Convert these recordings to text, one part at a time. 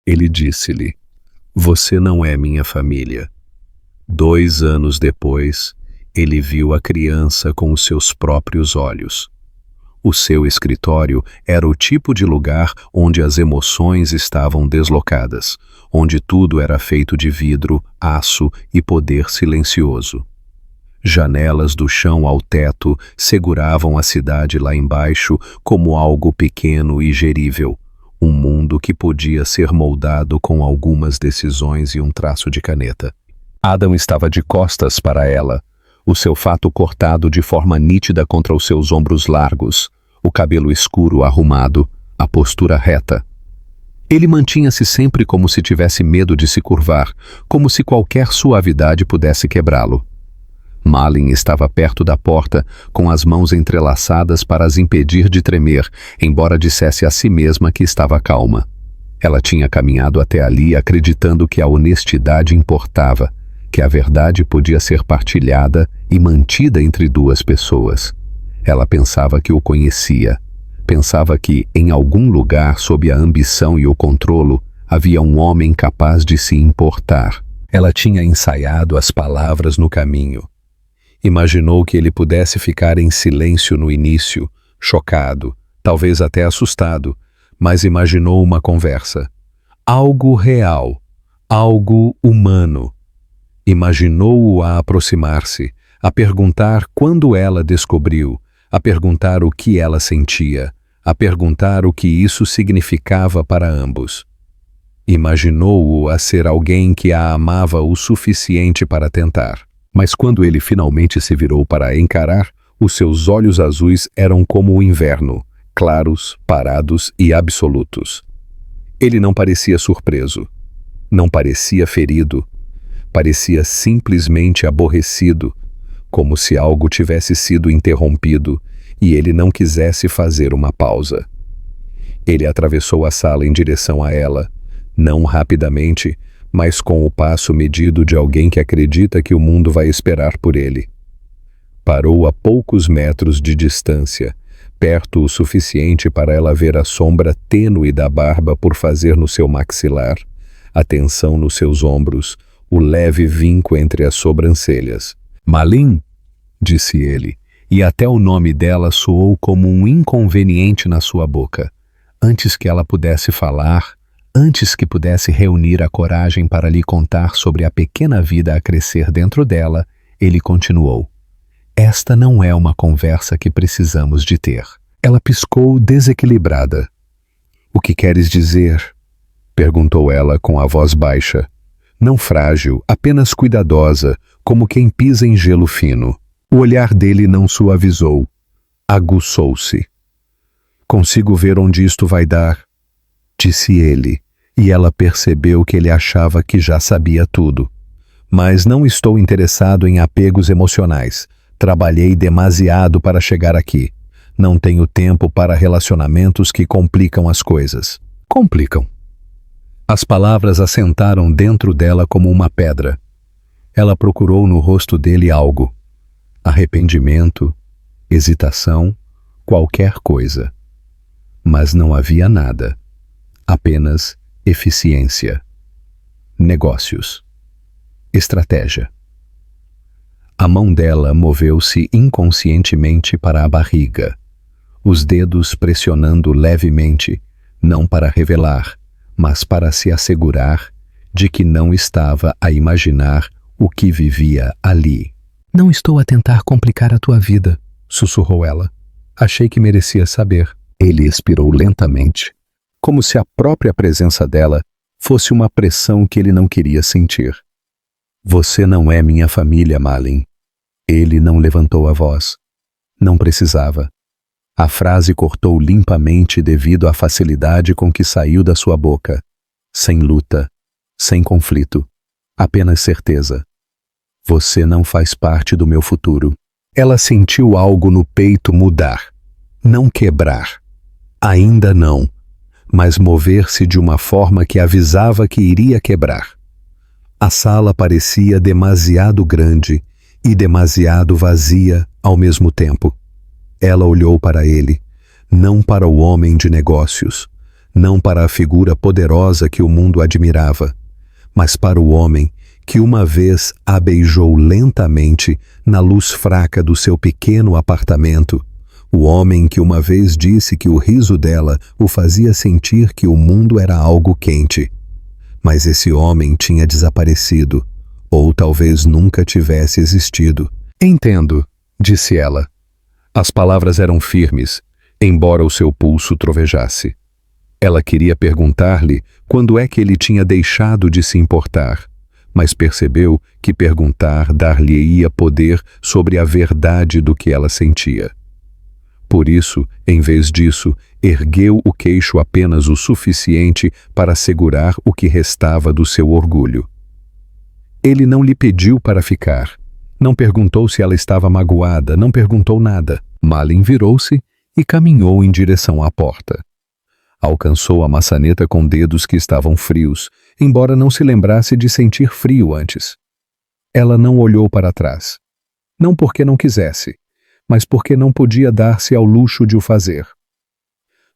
Ele disse-lhe: Você não é minha família. 2 anos depois, ele viu a criança com os seus próprios olhos. O seu escritório era o tipo de lugar onde as emoções estavam deslocadas, onde tudo era feito de vidro, aço e poder silencioso. Janelas do chão ao teto seguravam a cidade lá embaixo como algo pequeno e gerível, um mundo que podia ser moldado com algumas decisões e um traço de caneta. Adam estava de costas para ela, o seu fato cortado de forma nítida contra os seus ombros largos, o cabelo escuro arrumado, a postura reta. Ele mantinha-se sempre como se tivesse medo de se curvar, como se qualquer suavidade pudesse quebrá-lo. Malin estava perto da porta, com as mãos entrelaçadas para as impedir de tremer, embora dissesse a si mesma que estava calma. Ela tinha caminhado até ali acreditando que a honestidade importava, que a verdade podia ser partilhada e mantida entre 2 pessoas. Ela pensava que o conhecia. Pensava que, em algum lugar sob a ambição e o controlo, havia um homem capaz de se importar. Ela tinha ensaiado as palavras no caminho. Imaginou que ele pudesse ficar em silêncio no início, chocado, talvez até assustado, mas imaginou uma conversa. Algo real, algo humano. Imaginou-o a aproximar-se, a perguntar quando ela descobriu, a perguntar o que ela sentia, a perguntar o que isso significava para ambos. Imaginou-o a ser alguém que a amava o suficiente para tentar. Mas quando ele finalmente se virou para a encarar, os seus olhos azuis eram como o inverno, claros, parados e absolutos. Ele não parecia surpreso, não parecia ferido, parecia simplesmente aborrecido, como se algo tivesse sido interrompido e ele não quisesse fazer uma pausa. Ele atravessou a sala em direção a ela, não rapidamente, mas com o passo medido de alguém que acredita que o mundo vai esperar por ele. Parou a poucos metros de distância, perto o suficiente para ela ver a sombra tênue da barba por fazer no seu maxilar, a tensão nos seus ombros, o leve vinco entre as sobrancelhas. Malin, disse ele, e até o nome dela soou como um inconveniente na sua boca. Antes que ela pudesse falar, antes que pudesse reunir a coragem para lhe contar sobre a pequena vida a crescer dentro dela, ele continuou. Esta não é uma conversa que precisamos de ter. Ela piscou desequilibrada. O que queres dizer? Perguntou ela com a voz baixa. Não frágil, apenas cuidadosa, como quem pisa em gelo fino. O olhar dele não suavizou. Aguçou-se. Consigo ver onde isto vai dar, disse ele, e ela percebeu que ele achava que já sabia tudo. Mas não estou interessado em apegos emocionais. Trabalhei demasiado para chegar aqui. Não tenho tempo para relacionamentos que complicam as coisas. Complicam. As palavras assentaram dentro dela como uma pedra. Ela procurou no rosto dele algo. Arrependimento, hesitação, qualquer coisa. Mas não havia nada. Apenas eficiência. Negócios. Estratégia. A mão dela moveu-se inconscientemente para a barriga, os dedos pressionando levemente, não para revelar, mas para se assegurar de que não estava a imaginar o que vivia ali. Não estou a tentar complicar a tua vida, sussurrou ela. Achei que merecia saber. Ele expirou lentamente, como se a própria presença dela fosse uma pressão que ele não queria sentir. Você não é minha família, Malin. Ele não levantou a voz. Não precisava. A frase cortou limpamente devido à facilidade com que saiu da sua boca. Sem luta, sem conflito, apenas certeza. Você não faz parte do meu futuro. Ela sentiu algo no peito mudar. Não quebrar. Ainda não, mas mover-se de uma forma que avisava que iria quebrar. A sala parecia demasiado grande e demasiado vazia ao mesmo tempo. Ela olhou para ele, não para o homem de negócios, não para a figura poderosa que o mundo admirava, mas para o homem que uma vez a beijou lentamente na luz fraca do seu pequeno apartamento, o homem que uma vez disse que o riso dela o fazia sentir que o mundo era algo quente. Mas esse homem tinha desaparecido, ou talvez nunca tivesse existido. "Entendo", disse ela. As palavras eram firmes, embora o seu pulso trovejasse. Ela queria perguntar-lhe quando é que ele tinha deixado de se importar, mas percebeu que perguntar dar-lhe-ia poder sobre a verdade do que ela sentia. Por isso, em vez disso, ergueu o queixo apenas o suficiente para segurar o que restava do seu orgulho. Ele não lhe pediu para ficar. Não perguntou se ela estava magoada, não perguntou nada. Malin virou-se e caminhou em direção à porta. Alcançou a maçaneta com dedos que estavam frios, embora não se lembrasse de sentir frio antes. Ela não olhou para trás. Não porque não quisesse, mas porque não podia dar-se ao luxo de o fazer.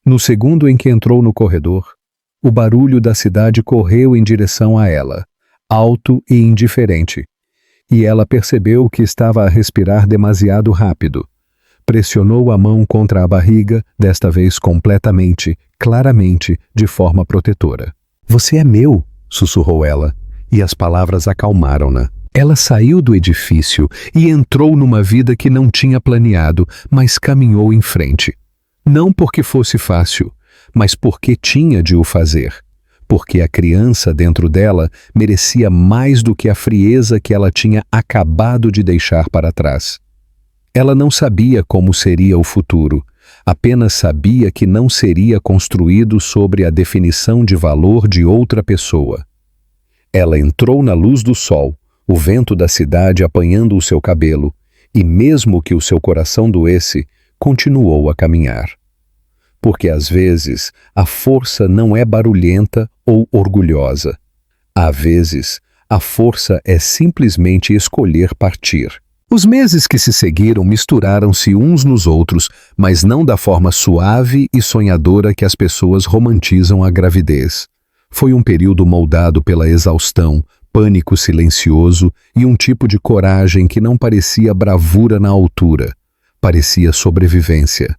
No segundo em que entrou no corredor, o barulho da cidade correu em direção a ela, alto e indiferente, e ela percebeu que estava a respirar demasiado rápido. Pressionou a mão contra a barriga, desta vez completamente, claramente, de forma protetora. "Você é meu", sussurrou ela, e as palavras acalmaram-na. Ela saiu do edifício e entrou numa vida que não tinha planeado, mas caminhou em frente. Não porque fosse fácil, mas porque tinha de o fazer. Porque a criança dentro dela merecia mais do que a frieza que ela tinha acabado de deixar para trás. Ela não sabia como seria o futuro, apenas sabia que não seria construído sobre a definição de valor de outra pessoa. Ela entrou na luz do sol, o vento da cidade apanhando o seu cabelo, e mesmo que o seu coração doesse, continuou a caminhar. Porque às vezes a força não é barulhenta ou orgulhosa. Às vezes, a força é simplesmente escolher partir. Os meses que se seguiram misturaram-se uns nos outros, mas não da forma suave e sonhadora que as pessoas romantizam a gravidez. Foi um período moldado pela exaustão, pânico silencioso e um tipo de coragem que não parecia bravura na altura, parecia sobrevivência.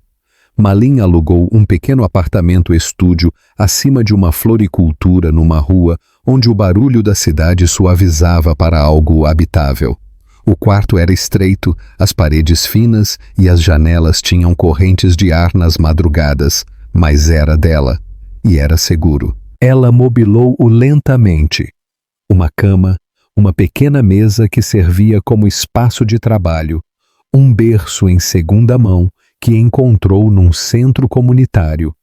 Malin alugou um pequeno apartamento-estúdio acima de uma floricultura numa rua onde o barulho da cidade suavizava para algo habitável. O quarto era estreito, as paredes finas e as janelas tinham correntes de ar nas madrugadas, mas era dela, e era seguro. Ela mobilou-o lentamente. Uma cama, uma pequena mesa que servia como espaço de trabalho, um berço em segunda mão que encontrou num centro comunitário,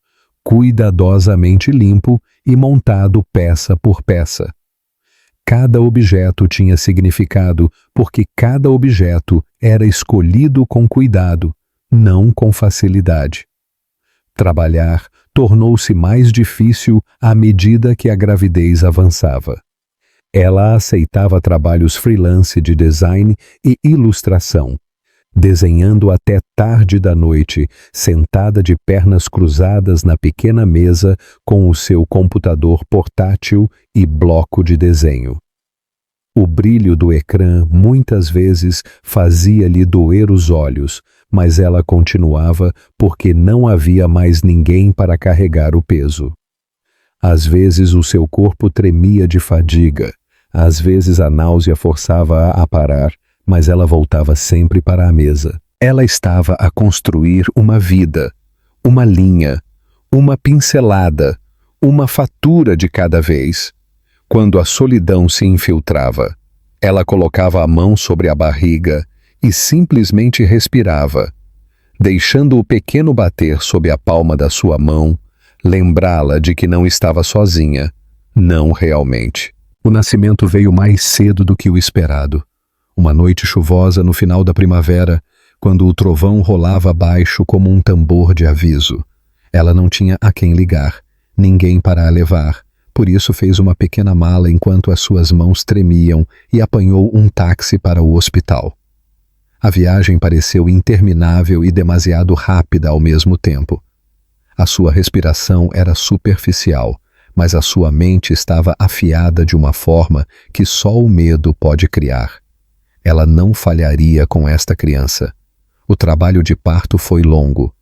cuidadosamente limpo e montado peça por peça. Cada objeto tinha significado porque cada objeto era escolhido com cuidado, não com facilidade. Trabalhar tornou-se mais difícil à medida que a gravidez avançava. Ela aceitava trabalhos freelance de design e ilustração, desenhando até tarde da noite, sentada de pernas cruzadas na pequena mesa com o seu computador portátil e bloco de desenho. O brilho do ecrã muitas vezes fazia-lhe doer os olhos, mas ela continuava porque não havia mais ninguém para carregar o peso. Às vezes o seu corpo tremia de fadiga, às vezes a náusea forçava-a a parar, mas ela voltava sempre para a mesa. Ela estava a construir uma vida, uma linha, uma pincelada, uma fatura de cada vez. Quando a solidão se infiltrava, ela colocava a mão sobre a barriga e simplesmente respirava, deixando o pequeno bater sob a palma da sua mão, lembrá-la de que não estava sozinha, não realmente. O nascimento veio mais cedo do que o esperado. Uma noite chuvosa no final da primavera, quando o trovão rolava abaixo como um tambor de aviso. Ela não tinha a quem ligar, ninguém para a levar, por isso fez uma pequena mala enquanto as suas mãos tremiam e apanhou um táxi para o hospital. A viagem pareceu interminável e demasiado rápida ao mesmo tempo. A sua respiração era superficial, mas a sua mente estava afiada de uma forma que só o medo pode criar. Ela não falharia com esta criança. O trabalho de parto foi longo,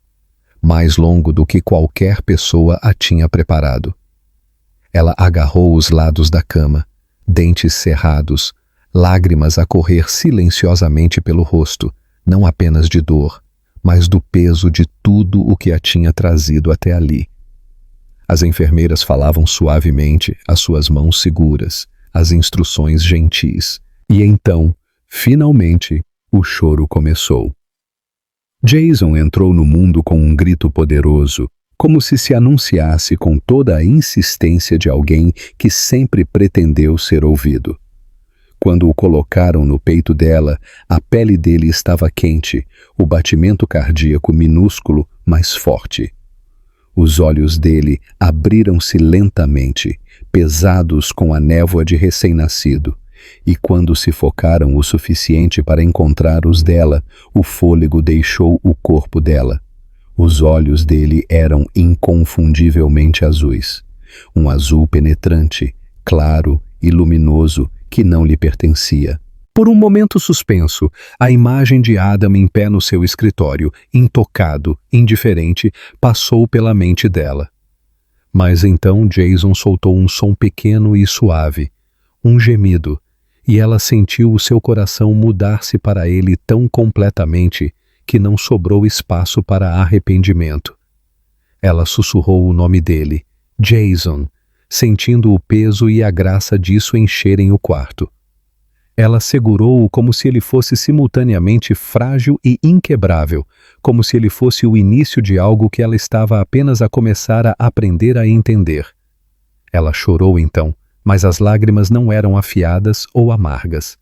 mais longo do que qualquer pessoa a tinha preparado. Ela agarrou os lados da cama, dentes cerrados, lágrimas a correr silenciosamente pelo rosto, não apenas de dor, mas do peso de tudo o que a tinha trazido até ali. As enfermeiras falavam suavemente, as suas mãos seguras, as instruções gentis. E então, finalmente, o choro começou. Jason entrou no mundo com um grito poderoso, como se anunciasse com toda a insistência de alguém que sempre pretendeu ser ouvido. Quando o colocaram no peito dela, a pele dele estava quente, o batimento cardíaco minúsculo, mas forte. Os olhos dele abriram-se lentamente, pesados com a névoa de recém-nascido, e quando se focaram o suficiente para encontrar os dela, o fôlego deixou o corpo dela. Os olhos dele eram inconfundivelmente azuis. Um azul penetrante, claro e luminoso que não lhe pertencia. Por um momento suspenso, a imagem de Adam em pé no seu escritório, intocado, indiferente, passou pela mente dela. Mas então Jason soltou um som pequeno e suave, um gemido, e ela sentiu o seu coração mudar-se para ele tão completamente que não sobrou espaço para arrependimento. Ela sussurrou o nome dele, Jason, sentindo o peso e a graça disso encherem o quarto. Ela segurou-o como se ele fosse simultaneamente frágil e inquebrável, como se ele fosse o início de algo que ela estava apenas a começar a aprender a entender. Ela chorou então, mas as lágrimas não eram afiadas ou amargas.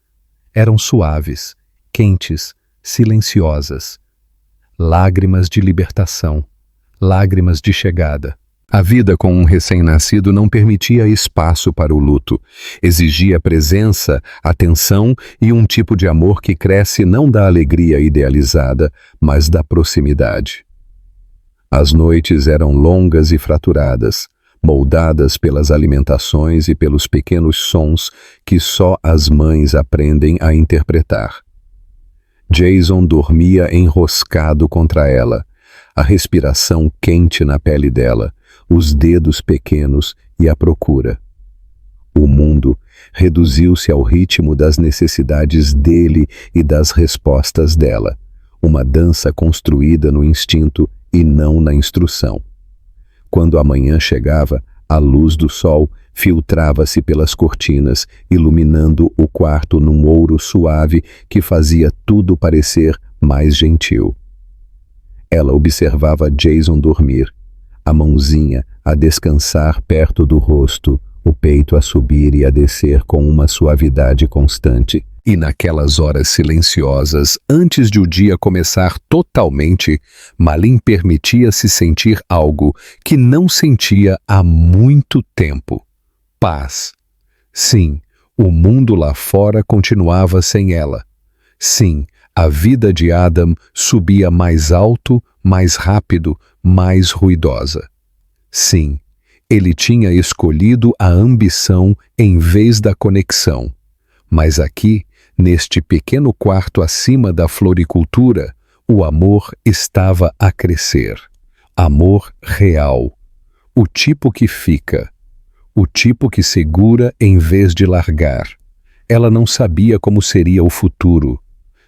Eram suaves, quentes, silenciosas. Lágrimas de libertação, lágrimas de chegada. A vida com um recém-nascido não permitia espaço para o luto. Exigia presença, atenção e um tipo de amor que cresce não da alegria idealizada, mas da proximidade. As noites eram longas e fraturadas, moldadas pelas alimentações e pelos pequenos sons que só as mães aprendem a interpretar. Jason dormia enroscado contra ela, a respiração quente na pele dela, os dedos pequenos e a procura. O mundo reduziu-se ao ritmo das necessidades dele e das respostas dela, uma dança construída no instinto e não na instrução. Quando a manhã chegava, a luz do sol filtrava-se pelas cortinas, iluminando o quarto num ouro suave que fazia tudo parecer mais gentil. Ela observava Jason dormir, a mãozinha a descansar perto do rosto, o peito a subir e a descer com uma suavidade constante. E naquelas horas silenciosas, antes de o dia começar totalmente, Malin permitia-se sentir algo que não sentia há muito tempo. Paz. Sim, o mundo lá fora continuava sem ela. Sim, a vida de Adam subia mais alto, mais rápido, mais ruidosa. Sim, ele tinha escolhido a ambição em vez da conexão. Mas aqui, neste pequeno quarto acima da floricultura, o amor estava a crescer. Amor real. O tipo que fica. O tipo que segura em vez de largar. Ela não sabia como seria o futuro.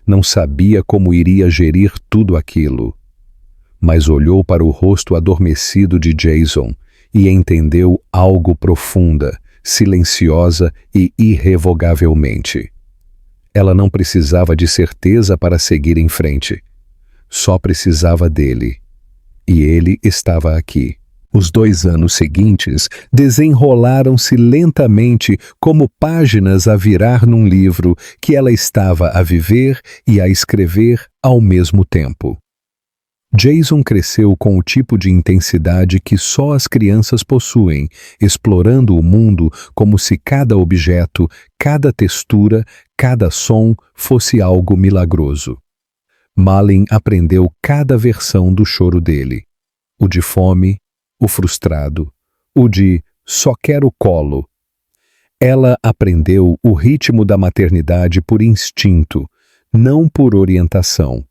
Não sabia como iria gerir tudo aquilo. Mas olhou para o rosto adormecido de Jason e entendeu algo profunda, silenciosa e irrevogavelmente. Ela não precisava de certeza para seguir em frente. Só precisava dele. E ele estava aqui. Os 2 anos seguintes desenrolaram-se lentamente como páginas a virar num livro que ela estava a viver e a escrever ao mesmo tempo. Jason cresceu com o tipo de intensidade que só as crianças possuem, explorando o mundo como se cada objeto, cada textura, cada som fosse algo milagroso. Malin aprendeu cada versão do choro dele. o de fome, o frustrado, o de só quero colo. Ela aprendeu o ritmo da maternidade por instinto, não por orientação.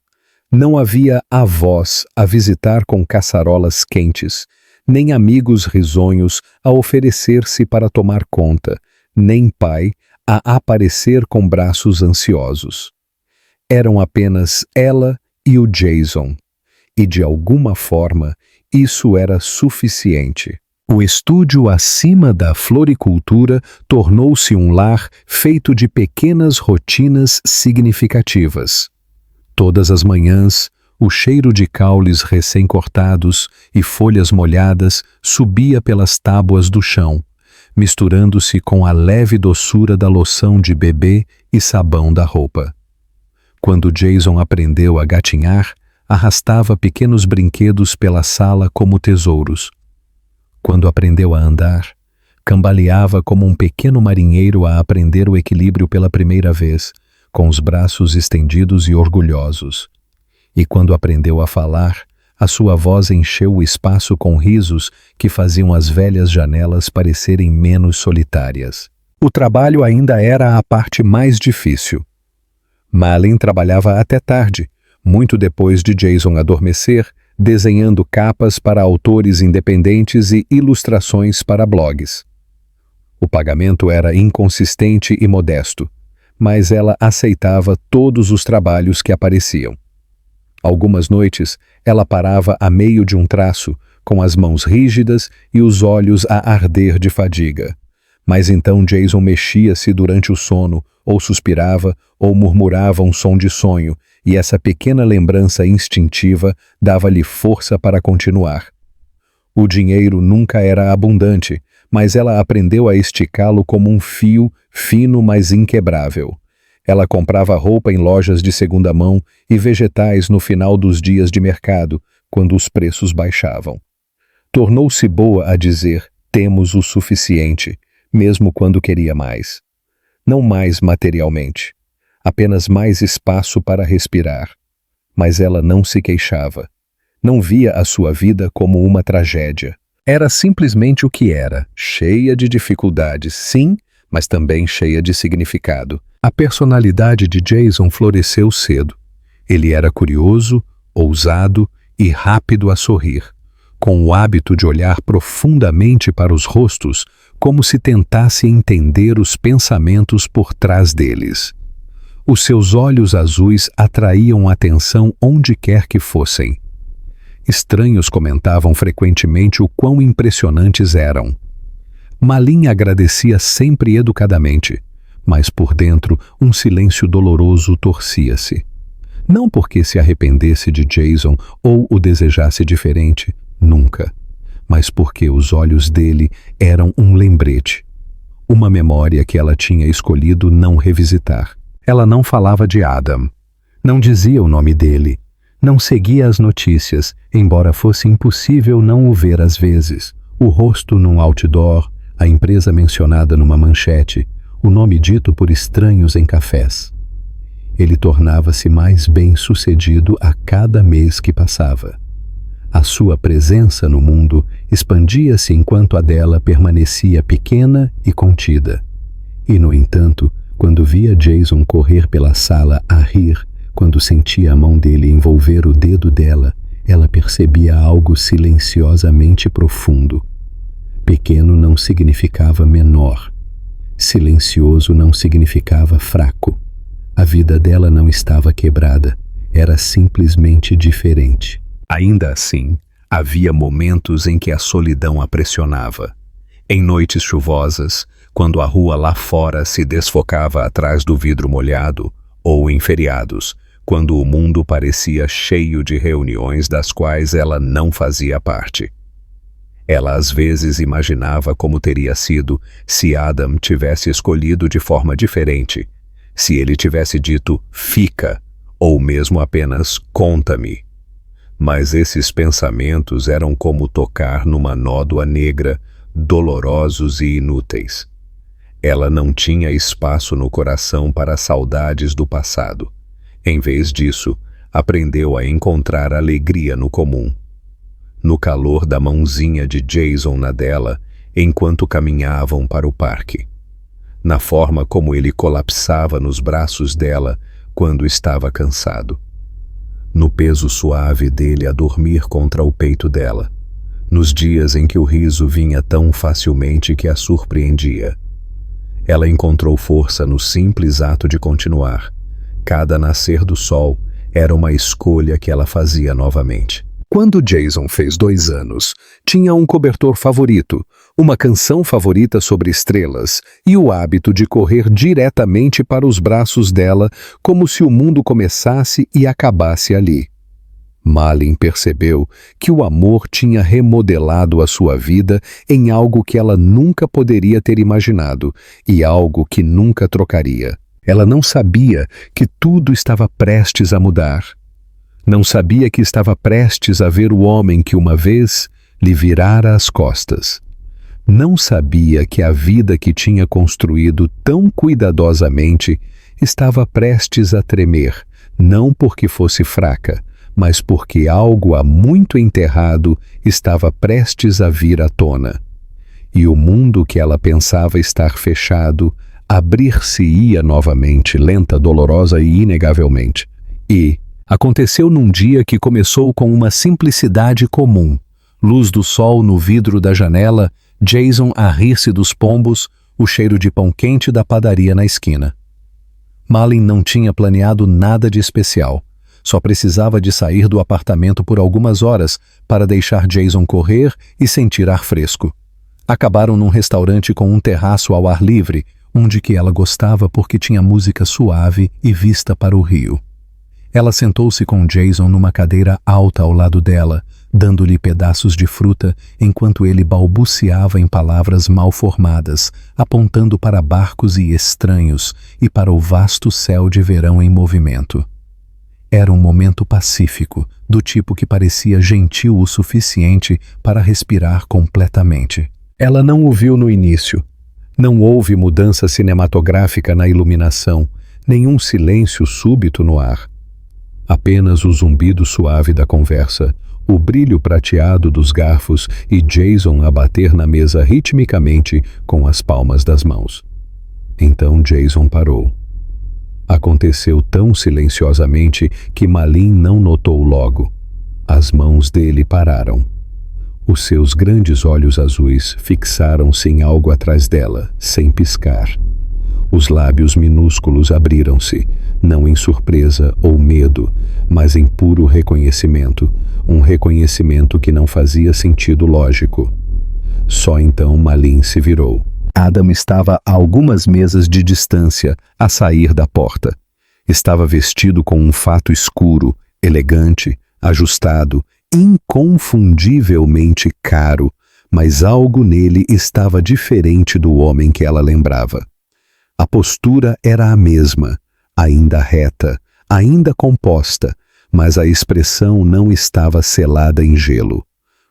Não havia avós a visitar com caçarolas quentes, nem amigos risonhos a oferecer-se para tomar conta, nem pai a aparecer com braços ansiosos. Eram apenas ela e o Jason, e de alguma forma isso era suficiente. O estúdio acima da floricultura tornou-se um lar feito de pequenas rotinas significativas. Todas as manhãs, o cheiro de caules recém-cortados e folhas molhadas subia pelas tábuas do chão, misturando-se com a leve doçura da loção de bebê e sabão da roupa. Quando Jason aprendeu a gatinhar, arrastava pequenos brinquedos pela sala como tesouros. Quando aprendeu a andar, cambaleava como um pequeno marinheiro a aprender o equilíbrio pela primeira vez, com os braços estendidos e orgulhosos. E quando aprendeu a falar, a sua voz encheu o espaço com risos que faziam as velhas janelas parecerem menos solitárias. O trabalho ainda era a parte mais difícil. Malin trabalhava até tarde, muito depois de Jason adormecer, desenhando capas para autores independentes e ilustrações para blogs. O pagamento era inconsistente e modesto, mas ela aceitava todos os trabalhos que apareciam. Algumas noites, ela parava a meio de um traço, com as mãos rígidas e os olhos a arder de fadiga. Mas então Jason mexia-se durante o sono, ou suspirava, ou murmurava um som de sonho, e essa pequena lembrança instintiva dava-lhe força para continuar. O dinheiro nunca era abundante, mas ela aprendeu a esticá-lo como um fio fino, mas inquebrável. Ela comprava roupa em lojas de segunda mão e vegetais no final dos dias de mercado, quando os preços baixavam. Tornou-se boa a dizer, temos o suficiente, mesmo quando queria mais. Não mais materialmente, apenas mais espaço para respirar. Mas ela não se queixava. Não via a sua vida como uma tragédia. Era simplesmente o que era, cheia de dificuldades, sim, mas também cheia de significado. A personalidade de Jason floresceu cedo. Ele era curioso, ousado e rápido a sorrir, com o hábito de olhar profundamente para os rostos, como se tentasse entender os pensamentos por trás deles. Os seus olhos azuis atraíam atenção onde quer que fossem. Estranhos comentavam frequentemente o quão impressionantes eram. Malin agradecia sempre educadamente, mas por dentro um silêncio doloroso torcia-se. Não porque se arrependesse de Jason ou o desejasse diferente, nunca, mas porque os olhos dele eram um lembrete, uma memória que ela tinha escolhido não revisitar. Ela não falava de Adam, não dizia o nome dele, não seguia as notícias, embora fosse impossível não o ver às vezes, o rosto num outdoor, a empresa mencionada numa manchete, o nome dito por estranhos em cafés. Ele tornava-se mais bem-sucedido a cada mês que passava. A sua presença no mundo expandia-se enquanto a dela permanecia pequena e contida. E, no entanto, quando via Jason correr pela sala a rir, quando sentia a mão dele envolver o dedo dela, ela percebia algo silenciosamente profundo. Pequeno não significava menor. Silencioso não significava fraco. A vida dela não estava quebrada, era simplesmente diferente. Ainda assim, havia momentos em que a solidão a pressionava. Em noites chuvosas, quando a rua lá fora se desfocava atrás do vidro molhado, ou em feriados, quando o mundo parecia cheio de reuniões das quais ela não fazia parte. Ela às vezes imaginava como teria sido se Adam tivesse escolhido de forma diferente, se ele tivesse dito fica, ou mesmo apenas conta-me. Mas esses pensamentos eram como tocar numa nódoa negra, dolorosos e inúteis. Ela não tinha espaço no coração para saudades do passado. Em vez disso, aprendeu a encontrar alegria no comum. no calor da mãozinha de Jason na dela, enquanto caminhavam para o parque. Na forma como ele colapsava nos braços dela quando estava cansado. No peso suave dele a dormir contra o peito dela. Nos dias em que o riso vinha tão facilmente que a surpreendia. Ela encontrou força no simples ato de continuar. Cada nascer do sol era uma escolha que ela fazia novamente. Quando Jason fez 2 anos, tinha um cobertor favorito, uma canção favorita sobre estrelas e o hábito de correr diretamente para os braços dela como se o mundo começasse e acabasse ali. Malin percebeu que o amor tinha remodelado a sua vida em algo que ela nunca poderia ter imaginado e algo que nunca trocaria. Ela não sabia que tudo estava prestes a mudar. Não sabia que estava prestes a ver o homem que uma vez lhe virara as costas. Não sabia que a vida que tinha construído tão cuidadosamente estava prestes a tremer, não porque fosse fraca, mas porque algo há muito enterrado estava prestes a vir à tona. E o mundo que ela pensava estar fechado, abrir-se-ia novamente, lenta, dolorosa e inegavelmente. E aconteceu num dia que começou com uma simplicidade comum. Luz do sol no vidro da janela, Jason a rir-se dos pombos, o cheiro de pão quente da padaria na esquina. Malin não tinha planeado nada de especial. Só precisava de sair do apartamento por algumas horas para deixar Jason correr e sentir ar fresco. Acabaram num restaurante com um terraço ao ar livre, onde que ela gostava porque tinha música suave e vista para o rio. Ela sentou-se com Jason numa cadeira alta ao lado dela, dando-lhe pedaços de fruta, enquanto ele balbuciava em palavras mal formadas, apontando para barcos e estranhos e para o vasto céu de verão em movimento. Era um momento pacífico, do tipo que parecia gentil o suficiente para respirar completamente. Ela não o viu no início. Não houve mudança cinematográfica na iluminação, nenhum silêncio súbito no ar. Apenas o zumbido suave da conversa, o brilho prateado dos garfos e Jason a bater na mesa ritmicamente com as palmas das mãos. Então Jason parou. Aconteceu tão silenciosamente que Malin não notou logo. As mãos dele pararam. Os seus grandes olhos azuis fixaram-se em algo atrás dela, sem piscar. Os lábios minúsculos abriram-se, não em surpresa ou medo, mas em puro reconhecimento, um reconhecimento que não fazia sentido lógico. Só então Malin se virou. Adam estava a algumas mesas de distância, a sair da porta. Estava vestido com um fato escuro, elegante, ajustado, inconfundivelmente caro, mas algo nele estava diferente do homem que ela lembrava. A postura era a mesma, ainda reta, ainda composta, mas a expressão não estava selada em gelo.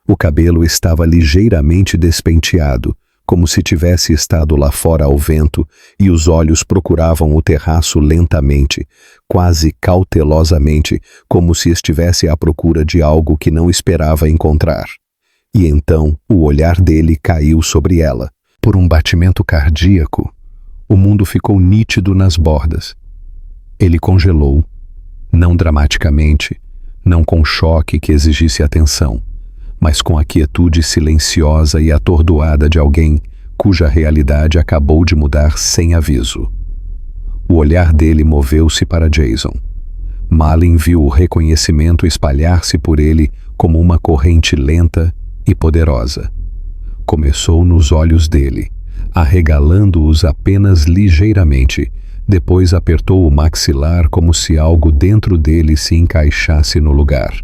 O cabelo estava ligeiramente despenteado, como se tivesse estado lá fora ao vento, e os olhos procuravam o terraço lentamente, quase cautelosamente, como se estivesse à procura de algo que não esperava encontrar. E então o olhar dele caiu sobre ela. Por um batimento cardíaco, o mundo ficou nítido nas bordas. Ele congelou, não dramaticamente, não com choque que exigisse atenção, mas com a quietude silenciosa e atordoada de alguém cuja realidade acabou de mudar sem aviso. O olhar dele moveu-se para Jason. Malin viu o reconhecimento espalhar-se por ele como uma corrente lenta e poderosa. Começou nos olhos dele, arregalando-os apenas ligeiramente, depois apertou o maxilar como se algo dentro dele se encaixasse no lugar.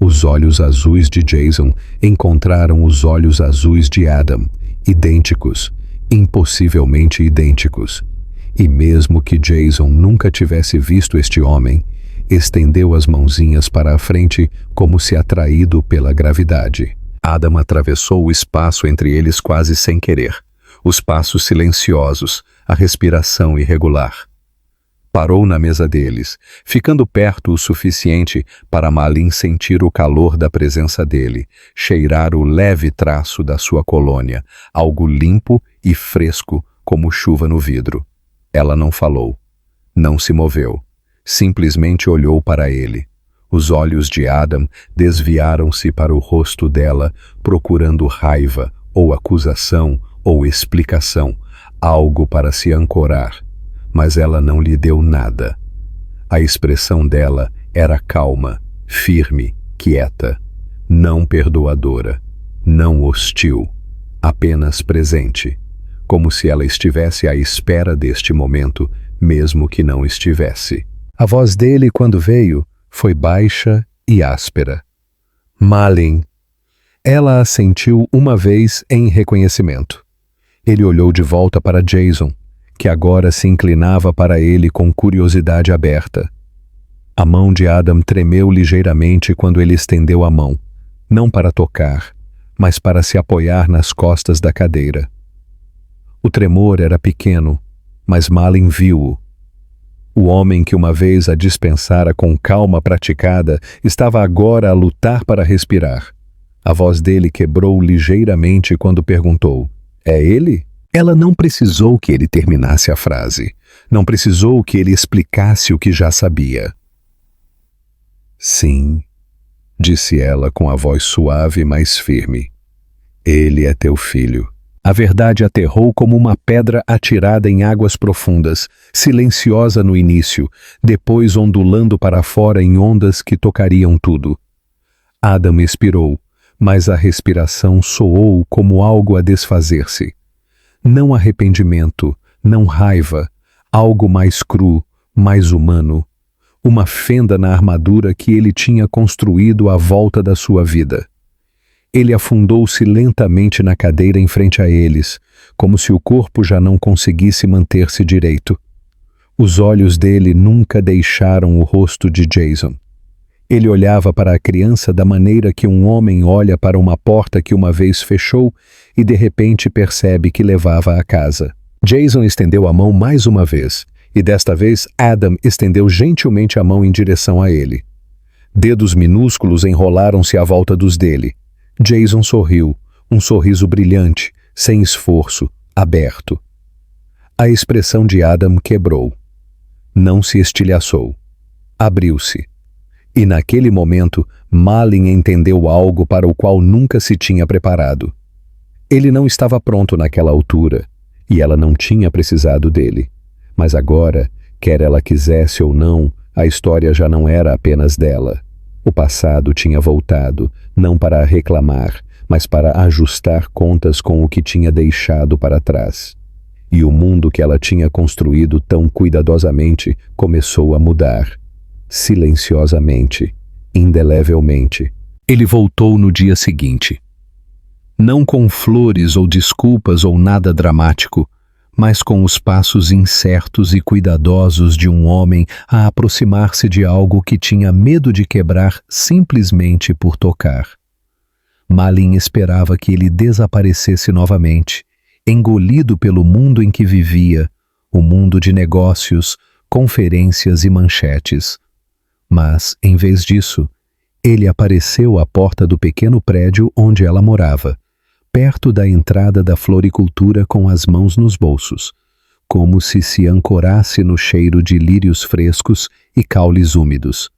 Os olhos azuis de Jason encontraram os olhos azuis de Adam, idênticos, impossivelmente idênticos. E mesmo que Jason nunca tivesse visto este homem, estendeu as mãozinhas para a frente como se atraído pela gravidade. Adam atravessou o espaço entre eles quase sem querer. Os passos silenciosos, a respiração irregular. Parou na mesa deles, ficando perto o suficiente para Malin sentir o calor da presença dele, cheirar o leve traço da sua colônia, algo limpo e fresco como chuva no vidro. Ela não falou, não se moveu, simplesmente olhou para ele. Os olhos de Adam desviaram-se para o rosto dela, procurando raiva, ou acusação, ou explicação, algo para se ancorar. Mas ela não lhe deu nada. A expressão dela era calma, firme, quieta, não perdoadora, não hostil, apenas presente, como se ela estivesse à espera deste momento, mesmo que não estivesse. A voz dele, quando veio, foi baixa e áspera. Malin. Ela assentiu uma vez em reconhecimento. Ele olhou de volta para Jason, que agora se inclinava para ele com curiosidade aberta. A mão de Adam tremeu ligeiramente quando ele estendeu a mão, não para tocar, mas para se apoiar nas costas da cadeira. O tremor era pequeno, mas Malin viu-o. O homem que uma vez a dispensara com calma praticada estava agora a lutar para respirar. A voz dele quebrou ligeiramente quando perguntou: "É ele?" Ela não precisou que ele terminasse a frase. Não precisou que ele explicasse o que já sabia. "Sim", disse ela com a voz suave, mas firme. "Ele é teu filho." A verdade aterrou como uma pedra atirada em águas profundas, silenciosa no início, depois ondulando para fora em ondas que tocariam tudo. Adam expirou, mas a respiração soou como algo a desfazer-se. Não arrependimento, não raiva, algo mais cru, mais humano. Uma fenda na armadura que ele tinha construído à volta da sua vida. Ele afundou-se lentamente na cadeira em frente a eles, como se o corpo já não conseguisse manter-se direito. Os olhos dele nunca deixaram o rosto de Jason. Ele olhava para a criança da maneira que um homem olha para uma porta que uma vez fechou e de repente percebe que levava à casa. Jason estendeu a mão mais uma vez, e desta vez Adam estendeu gentilmente a mão em direção a ele. Dedos minúsculos enrolaram-se à volta dos dele. Jason sorriu, um sorriso brilhante, sem esforço, aberto. A expressão de Adam quebrou. Não se estilhaçou. Abriu-se. E naquele momento, Malin entendeu algo para o qual nunca se tinha preparado. Ele não estava pronto naquela altura, e ela não tinha precisado dele. Mas agora, quer ela quisesse ou não, a história já não era apenas dela. O passado tinha voltado, não para reclamar, mas para ajustar contas com o que tinha deixado para trás. E o mundo que ela tinha construído tão cuidadosamente começou a mudar. Silenciosamente, indelevelmente. Ele voltou no dia seguinte. Não com flores ou desculpas ou nada dramático, mas com os passos incertos e cuidadosos de um homem a aproximar-se de algo que tinha medo de quebrar simplesmente por tocar. Malin esperava que ele desaparecesse novamente, engolido pelo mundo em que vivia, o mundo de negócios, conferências e manchetes. Mas, em vez disso, ele apareceu à porta do pequeno prédio onde ela morava, perto da entrada da floricultura com as mãos nos bolsos, como se ancorasse no cheiro de lírios frescos e caules úmidos.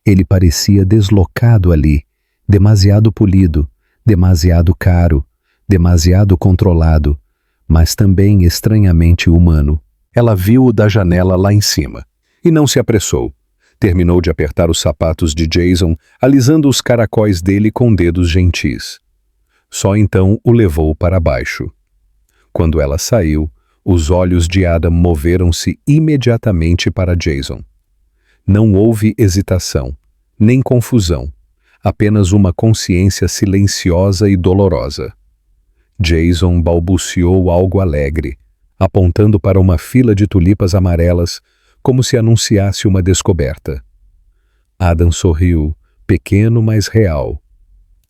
Ele parecia deslocado ali, demasiado polido, demasiado caro, demasiado controlado, mas também estranhamente humano. Ela viu-o da janela lá em cima, e não se apressou. Terminou de apertar os sapatos de Jason, alisando os caracóis dele com dedos gentis. Só então o levou para baixo. Quando ela saiu, os olhos de Adam moveram-se imediatamente para Jason. Não houve hesitação, nem confusão, apenas uma consciência silenciosa e dolorosa. Jason balbuciou algo alegre, apontando para uma fila de tulipas amarelas, como se anunciasse uma descoberta. Adam sorriu, pequeno mas real.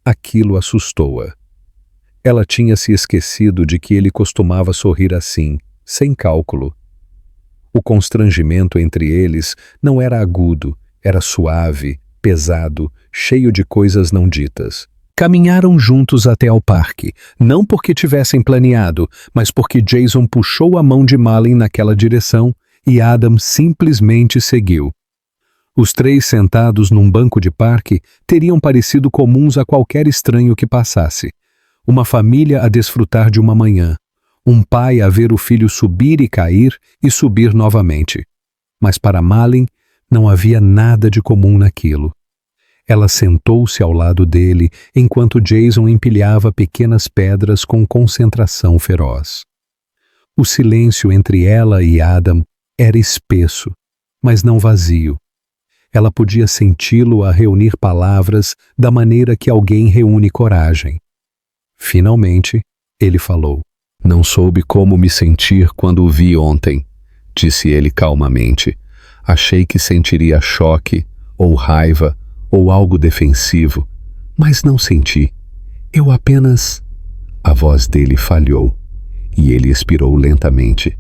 Aquilo assustou-a. Ela tinha se esquecido de que ele costumava sorrir assim, sem cálculo. O constrangimento entre eles não era agudo, era suave, pesado, cheio de coisas não ditas. Caminharam juntos até ao parque, não porque tivessem planeado, mas porque Jason puxou a mão de Malin naquela direção e Adam simplesmente seguiu. Os três sentados num banco de parque teriam parecido comuns a qualquer estranho que passasse. Uma família a desfrutar de uma manhã. Um pai a ver o filho subir e cair e subir novamente. Mas para Malin não havia nada de comum naquilo. Ela sentou-se ao lado dele enquanto Jason empilhava pequenas pedras com concentração feroz. O silêncio entre ela e Adam era espesso, mas não vazio. Ela podia senti-lo a reunir palavras da maneira que alguém reúne coragem. Finalmente, ele falou. Não soube como me sentir quando o vi ontem, disse ele calmamente. Achei que sentiria choque, ou raiva, ou algo defensivo, mas não senti. Eu apenas... A voz dele falhou, e ele expirou lentamente.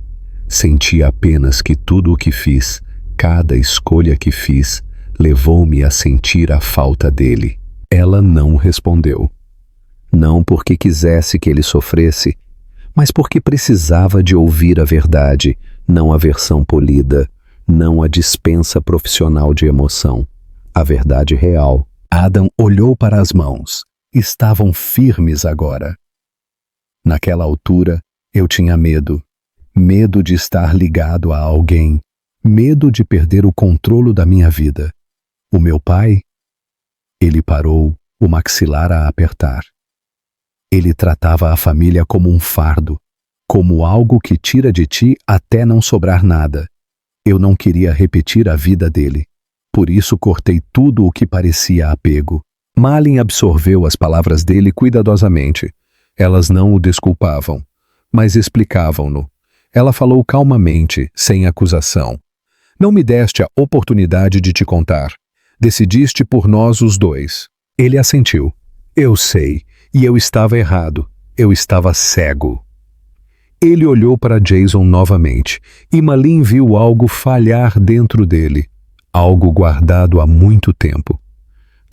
Senti apenas que tudo o que fiz, cada escolha que fiz, levou-me a sentir a falta dele. Ela não respondeu. Não porque quisesse que ele sofresse, mas porque precisava de ouvir a verdade, não a versão polida, não a dispensa profissional de emoção. A verdade real. Adam olhou para as mãos. Estavam firmes agora. Naquela altura, eu tinha medo. Medo de estar ligado a alguém. Medo de perder o controle da minha vida. O meu pai? Ele parou, o maxilar a apertar. Ele tratava a família como um fardo, como algo que tira de ti até não sobrar nada. Eu não queria repetir a vida dele. Por isso cortei tudo o que parecia apego. Malin absorveu as palavras dele cuidadosamente. Elas não o desculpavam, mas explicavam-no. Ela falou calmamente, sem acusação. Não me deste a oportunidade de te contar. Decidiste por nós os dois. Ele assentiu. Eu sei, e eu estava errado. Eu estava cego. Ele olhou para Jason novamente, e Malin viu algo falhar dentro dele. Algo guardado há muito tempo.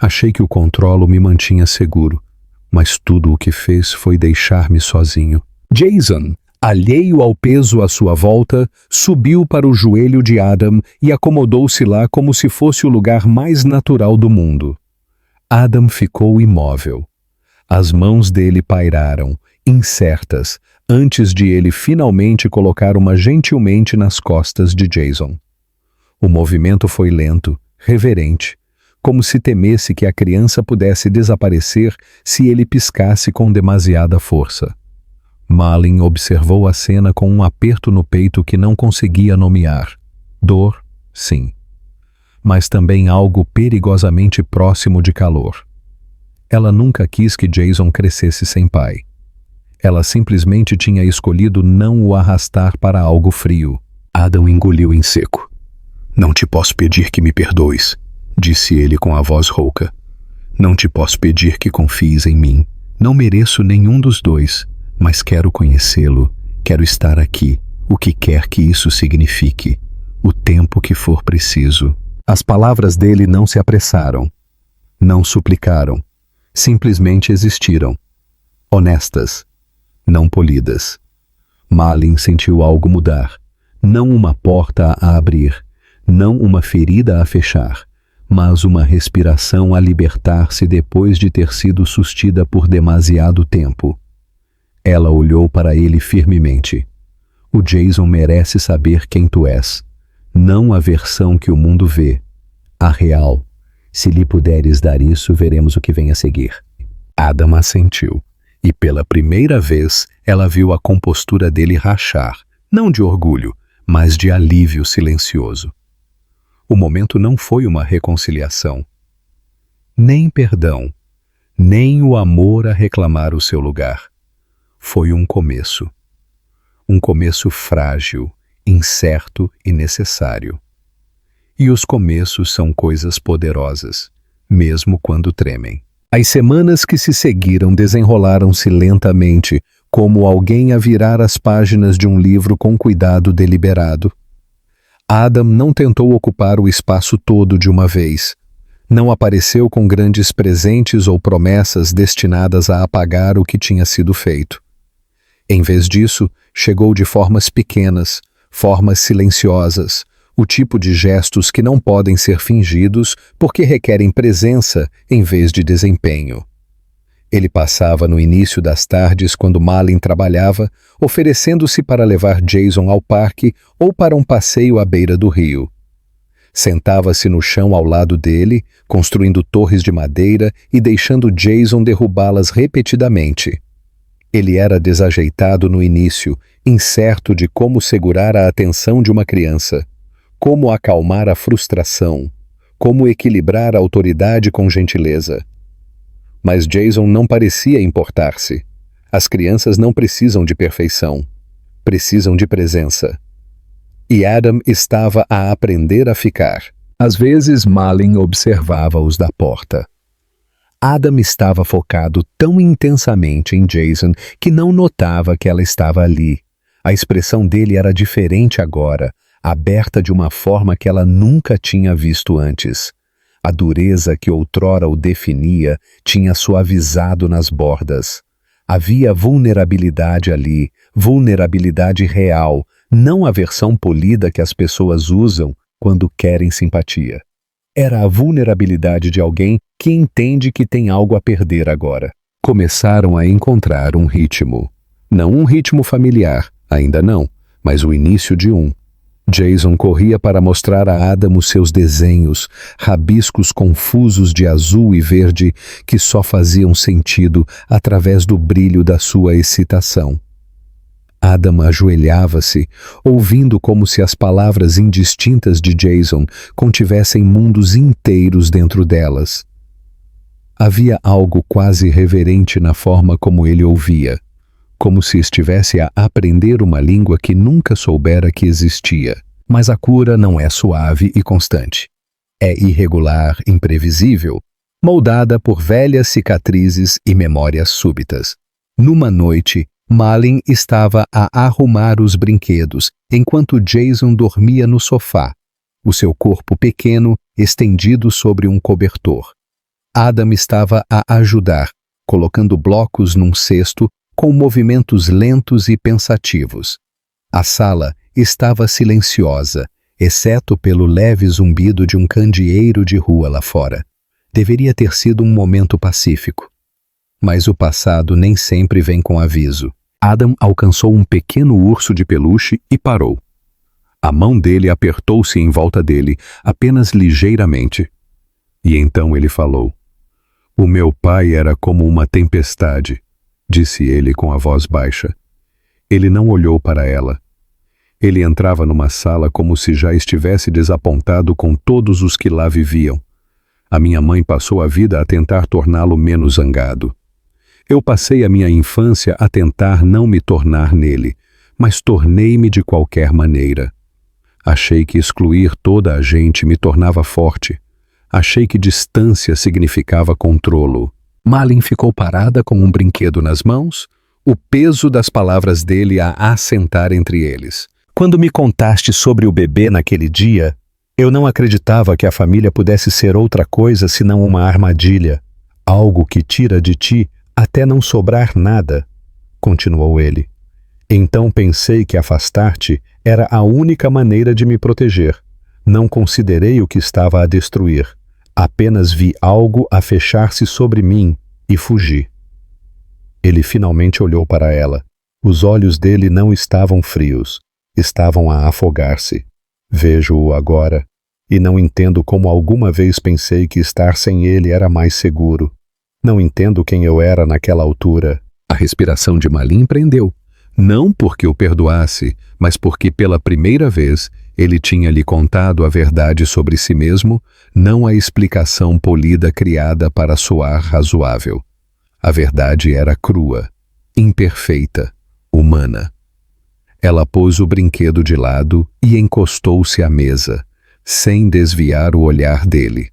Achei que o controlo me mantinha seguro, mas tudo o que fez foi deixar-me sozinho. Jason, alheio ao peso à sua volta, subiu para o joelho de Adam e acomodou-se lá como se fosse o lugar mais natural do mundo. Adam ficou imóvel. As mãos dele pairaram, incertas, antes de ele finalmente colocar uma gentilmente nas costas de Jason. O movimento foi lento, reverente, como se temesse que a criança pudesse desaparecer se ele piscasse com demasiada força. Malin observou a cena com um aperto no peito que não conseguia nomear. Dor, sim, mas também algo perigosamente próximo de calor. Ela nunca quis que Jason crescesse sem pai. Ela simplesmente tinha escolhido não o arrastar para algo frio. Adam engoliu em seco. Não te posso pedir que me perdoes, disse ele com a voz rouca. Não te posso pedir que confies em mim. Não mereço nenhum dos dois, mas quero conhecê-lo, quero estar aqui, o que quer que isso signifique, o tempo que for preciso. As palavras dele não se apressaram, não suplicaram, simplesmente existiram, honestas, não polidas. Malin sentiu algo mudar, não uma porta a abrir, não uma ferida a fechar, mas uma respiração a libertar-se depois de ter sido sustida por demasiado tempo. Ela olhou para ele firmemente. O Jason merece saber quem tu és, não a versão que o mundo vê, a real. Se lhe puderes dar isso, veremos o que vem a seguir. Adam assentiu, e pela primeira vez ela viu a compostura dele rachar, não de orgulho, mas de alívio silencioso. O momento não foi uma reconciliação, nem perdão, nem o amor a reclamar o seu lugar. Foi um começo. Um começo frágil, incerto e necessário. E os começos são coisas poderosas, mesmo quando tremem. As semanas que se seguiram desenrolaram-se lentamente, como alguém a virar as páginas de um livro com cuidado deliberado. Adam não tentou ocupar o espaço todo de uma vez. Não apareceu com grandes presentes ou promessas destinadas a apagar o que tinha sido feito. Em vez disso, chegou de formas pequenas, formas silenciosas, o tipo de gestos que não podem ser fingidos porque requerem presença em vez de desempenho. Ele passava no início das tardes quando Malin trabalhava, oferecendo-se para levar Jason ao parque ou para um passeio à beira do rio. Sentava-se no chão ao lado dele, construindo torres de madeira e deixando Jason derrubá-las repetidamente. Ele era desajeitado no início, incerto de como segurar a atenção de uma criança, como acalmar a frustração, como equilibrar a autoridade com gentileza. Mas Jason não parecia importar-se. As crianças não precisam de perfeição, precisam de presença. E Adam estava a aprender a ficar. Às vezes Malin observava-os da porta. Adam estava focado tão intensamente em Jason que não notava que ela estava ali. A expressão dele era diferente agora, aberta de uma forma que ela nunca tinha visto antes. A dureza que outrora o definia tinha suavizado nas bordas. Havia vulnerabilidade ali, vulnerabilidade real, não a versão polida que as pessoas usam quando querem simpatia. Era a vulnerabilidade de alguém que entende que tem algo a perder agora. Começaram a encontrar um ritmo. Não um ritmo familiar, ainda não, mas o início de um. Jason corria para mostrar a Adam os seus desenhos, rabiscos confusos de azul e verde que só faziam sentido através do brilho da sua excitação. Adam ajoelhava-se, ouvindo como se as palavras indistintas de Jason contivessem mundos inteiros dentro delas. Havia algo quase reverente na forma como ele ouvia, como se estivesse a aprender uma língua que nunca soubera que existia. Mas a cura não é suave e constante. É irregular, imprevisível, moldada por velhas cicatrizes e memórias súbitas. Numa noite, Malin estava a arrumar os brinquedos, enquanto Jason dormia no sofá, o seu corpo pequeno estendido sobre um cobertor. Adam estava a ajudar, colocando blocos num cesto com movimentos lentos e pensativos. A sala estava silenciosa, exceto pelo leve zumbido de um candeeiro de rua lá fora. Deveria ter sido um momento pacífico. Mas o passado nem sempre vem com aviso. Adam alcançou um pequeno urso de peluche e parou. A mão dele apertou-se em volta dele, apenas ligeiramente. E então ele falou: "O meu pai era como uma tempestade", disse ele com a voz baixa. Ele não olhou para ela. Ele entrava numa sala como se já estivesse desapontado com todos os que lá viviam. A minha mãe passou a vida a tentar torná-lo menos zangado. Eu passei a minha infância a tentar não me tornar nele, mas tornei-me de qualquer maneira. Achei que excluir toda a gente me tornava forte. Achei que distância significava controlo. Malin ficou parada com um brinquedo nas mãos, o peso das palavras dele a assentar entre eles. Quando me contaste sobre o bebê naquele dia, eu não acreditava que a família pudesse ser outra coisa senão uma armadilha, algo que tira de ti até não sobrar nada, continuou ele. Então pensei que afastar-te era a única maneira de me proteger. Não considerei o que estava a destruir. Apenas vi algo a fechar-se sobre mim e fugi. Ele finalmente olhou para ela. Os olhos dele não estavam frios, estavam a afogar-se. Vejo-o agora e não entendo como alguma vez pensei que estar sem ele era mais seguro. Não entendo quem eu era naquela altura. A respiração de Malin prendeu. Não porque o perdoasse, mas porque pela primeira vez ele tinha lhe contado a verdade sobre si mesmo, não a explicação polida criada para soar razoável. A verdade era crua, imperfeita, humana. Ela pôs o brinquedo de lado e encostou-se à mesa, sem desviar o olhar dele.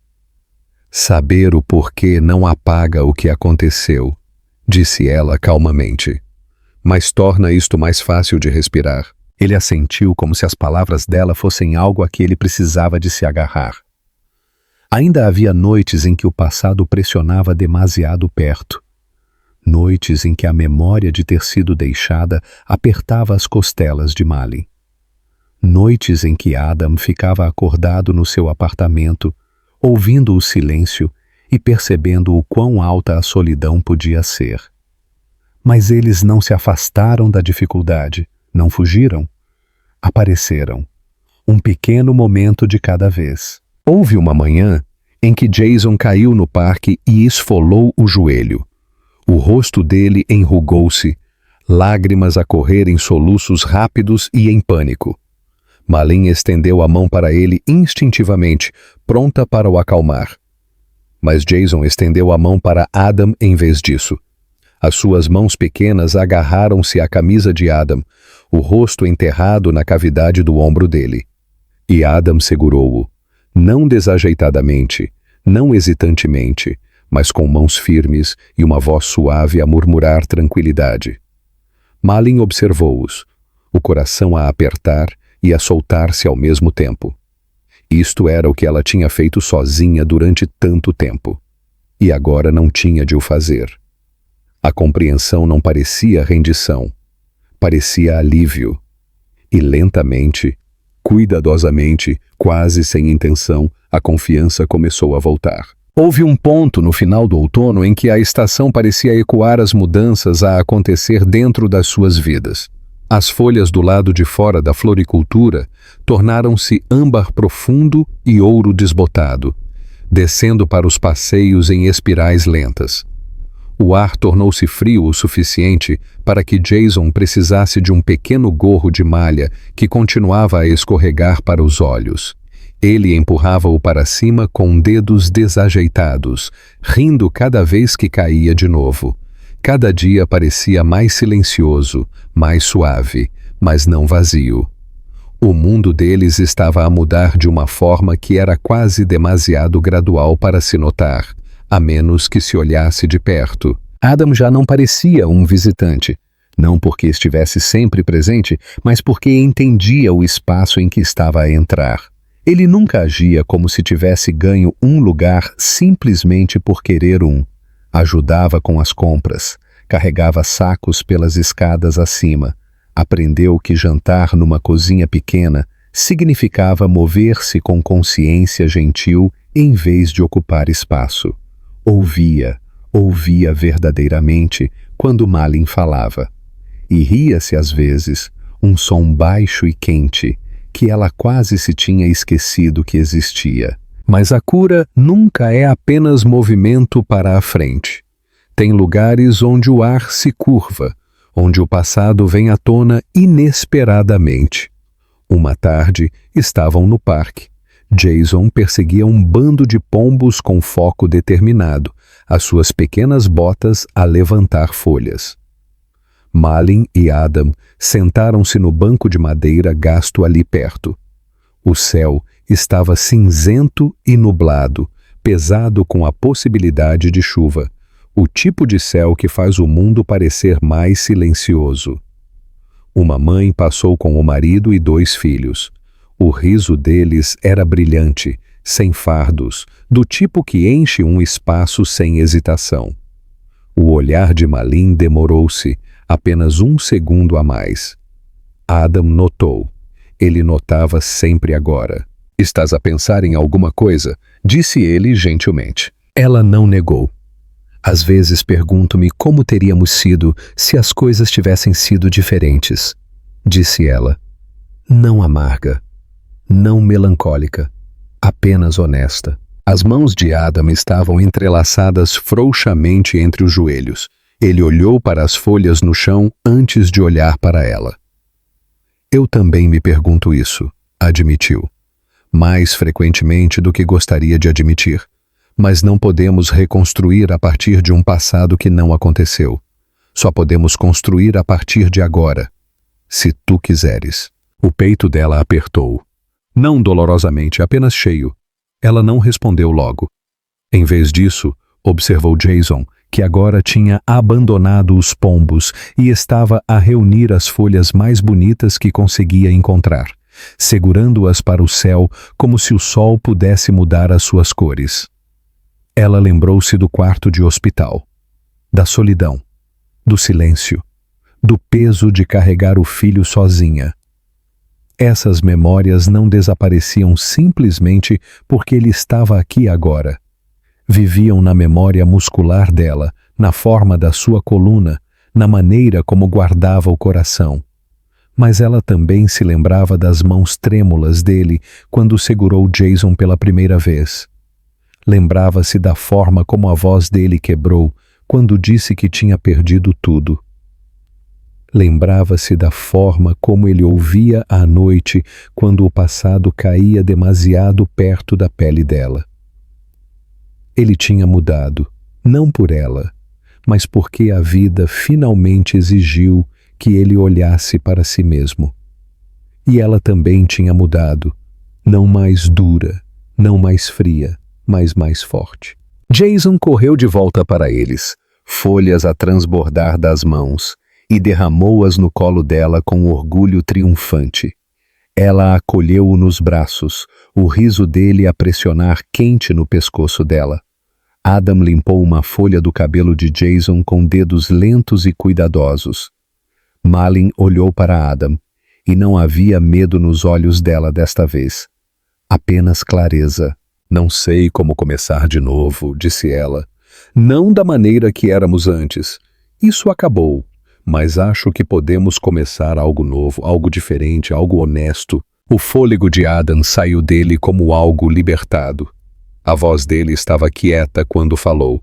Saber o porquê não apaga o que aconteceu, disse ela calmamente, mas torna isto mais fácil de respirar. Ele assentiu como se as palavras dela fossem algo a que ele precisava de se agarrar. Ainda havia noites em que o passado o pressionava demasiado perto. Noites em que a memória de ter sido deixada apertava as costelas de Malin. Noites em que Adam ficava acordado no seu apartamento, ouvindo o silêncio e percebendo o quão alta a solidão podia ser. Mas eles não se afastaram da dificuldade, não fugiram. Apareceram. Um pequeno momento de cada vez. Houve uma manhã em que Jason caiu no parque e esfolou o joelho. O rosto dele enrugou-se, lágrimas a correr em soluços rápidos e em pânico. Malin estendeu a mão para ele instintivamente, pronta para o acalmar. Mas Jason estendeu a mão para Adam em vez disso. As suas mãos pequenas agarraram-se à camisa de Adam, o rosto enterrado na cavidade do ombro dele. E Adam segurou-o, não desajeitadamente, não hesitantemente, mas com mãos firmes e uma voz suave a murmurar tranquilidade. Malin observou-os, o coração a apertar e a soltar-se ao mesmo tempo. Isto era o que ela tinha feito sozinha durante tanto tempo. E agora não tinha de o fazer. A compreensão não parecia rendição. Parecia alívio. E lentamente, cuidadosamente, quase sem intenção, a confiança começou a voltar. Houve um ponto no final do outono em que a estação parecia ecoar as mudanças a acontecer dentro das suas vidas. As folhas do lado de fora da floricultura tornaram-se âmbar profundo e ouro desbotado, descendo para os passeios em espirais lentas. O ar tornou-se frio o suficiente para que Jason precisasse de um pequeno gorro de malha que continuava a escorregar para os olhos. Ele empurrava-o para cima com dedos desajeitados, rindo cada vez que caía de novo. Cada dia parecia mais silencioso, mais suave, mas não vazio. O mundo deles estava a mudar de uma forma que era quase demasiado gradual para se notar, a menos que se olhasse de perto. Adam já não parecia um visitante, não porque estivesse sempre presente, mas porque entendia o espaço em que estava a entrar. Ele nunca agia como se tivesse ganho um lugar simplesmente por querer um. Ajudava com as compras, carregava sacos pelas escadas acima, aprendeu que jantar numa cozinha pequena significava mover-se com consciência gentil em vez de ocupar espaço. Ouvia verdadeiramente quando Malin falava. E ria-se às vezes, um som baixo e quente, que ela quase se tinha esquecido que existia. Mas a cura nunca é apenas movimento para a frente. Tem lugares onde o ar se curva, onde o passado vem à tona inesperadamente. Uma tarde, estavam no parque. Jason perseguia um bando de pombos com foco determinado, as suas pequenas botas a levantar folhas. Malin e Adam sentaram-se no banco de madeira gasto ali perto. O céu estava cinzento e nublado, pesado com a possibilidade de chuva, o tipo de céu que faz o mundo parecer mais silencioso. Uma mãe passou com o marido e 2 filhos. O riso deles era brilhante, sem fardos, do tipo que enche um espaço sem hesitação. O olhar de Malin demorou-se, apenas 1 segundo a mais. Adam notou. Ele notava sempre agora. "Estás a pensar em alguma coisa?" disse ele gentilmente. Ela não negou. "Às vezes pergunto-me como teríamos sido se as coisas tivessem sido diferentes", disse ela. Não amarga, não melancólica, apenas honesta. As mãos de Adam estavam entrelaçadas frouxamente entre os joelhos. Ele olhou para as folhas no chão antes de olhar para ela. "Eu também me pergunto isso", admitiu. "Mais frequentemente do que gostaria de admitir. Mas não podemos reconstruir a partir de um passado que não aconteceu. Só podemos construir a partir de agora, se tu quiseres." O peito dela apertou. Não dolorosamente, apenas cheio. Ela não respondeu logo. Em vez disso, observou Jason, que agora tinha abandonado os pombos e estava a reunir as folhas mais bonitas que conseguia encontrar, segurando-as para o céu como se o sol pudesse mudar as suas cores. Ela lembrou-se do quarto de hospital, da solidão, do silêncio, do peso de carregar o filho sozinha. Essas memórias não desapareciam simplesmente porque ele estava aqui agora. Viviam na memória muscular dela, na forma da sua coluna, na maneira como guardava o coração. Mas ela também se lembrava das mãos trêmulas dele quando segurou Jason pela primeira vez. Lembrava-se da forma como a voz dele quebrou quando disse que tinha perdido tudo. Lembrava-se da forma como ele ouvia à noite quando o passado caía demasiado perto da pele dela. Ele tinha mudado, não por ela, mas porque a vida finalmente exigiu que ele olhasse para si mesmo. E ela também tinha mudado, não mais dura, não mais fria, mas mais forte. Jason correu de volta para eles, folhas a transbordar das mãos, e derramou-as no colo dela com orgulho triunfante. Ela acolheu-o nos braços, o riso dele a pressionar quente no pescoço dela. Adam limpou uma folha do cabelo de Jason com dedos lentos e cuidadosos. Malin olhou para Adam, e não havia medo nos olhos dela desta vez. Apenas clareza. Não sei como começar de novo, disse ela. Não da maneira que éramos antes. Isso acabou. Mas acho que podemos começar algo novo, algo diferente, algo honesto. O fôlego de Adam saiu dele como algo libertado. A voz dele estava quieta quando falou.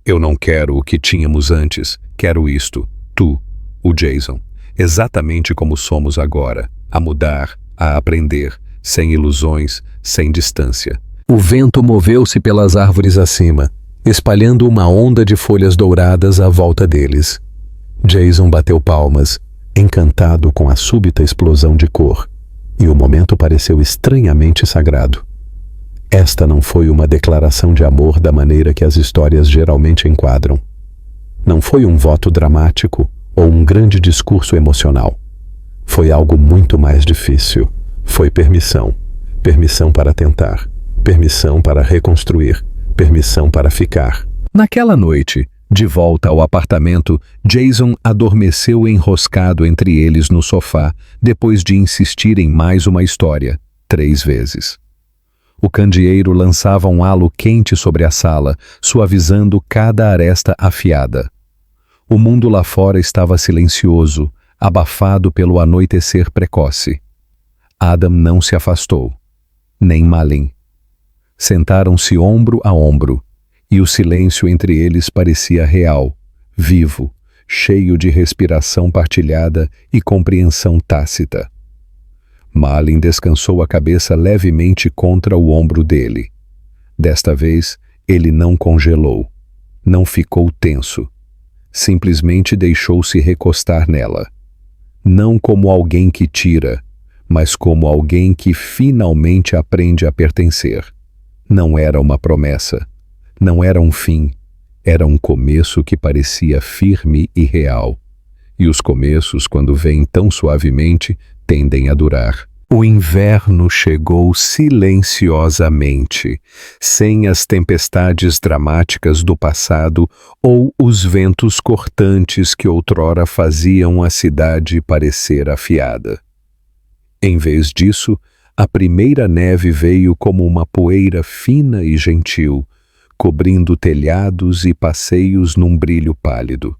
Eu não quero o que tínhamos antes, quero isto, tu, o Jason, exatamente como somos agora, a mudar, a aprender, sem ilusões, sem distância. O vento moveu-se pelas árvores acima, espalhando uma onda de folhas douradas à volta deles. Jason bateu palmas, encantado com a súbita explosão de cor, e o momento pareceu estranhamente sagrado. Esta não foi uma declaração de amor da maneira que as histórias geralmente enquadram. Não foi um voto dramático ou um grande discurso emocional. Foi algo muito mais difícil. Foi permissão. Permissão para tentar. Permissão para reconstruir. Permissão para ficar. Naquela noite, de volta ao apartamento, Jason adormeceu enroscado entre eles no sofá, depois de insistir em mais uma história, 3 vezes. O candeeiro lançava um halo quente sobre a sala, suavizando cada aresta afiada. O mundo lá fora estava silencioso, abafado pelo anoitecer precoce. Adam não se afastou, nem Malin. Sentaram-se ombro a ombro, e o silêncio entre eles parecia real, vivo, cheio de respiração partilhada e compreensão tácita. Malin descansou a cabeça levemente contra o ombro dele. Desta vez, ele não congelou, não ficou tenso. Simplesmente deixou-se recostar nela. Não como alguém que tira, mas como alguém que finalmente aprende a pertencer. Não era uma promessa. Não era um fim, era um começo que parecia firme e real. E os começos, quando vêm tão suavemente, tendem a durar. O inverno chegou silenciosamente, sem as tempestades dramáticas do passado ou os ventos cortantes que outrora faziam a cidade parecer afiada. Em vez disso, a primeira neve veio como uma poeira fina e gentil, cobrindo telhados e passeios num brilho pálido.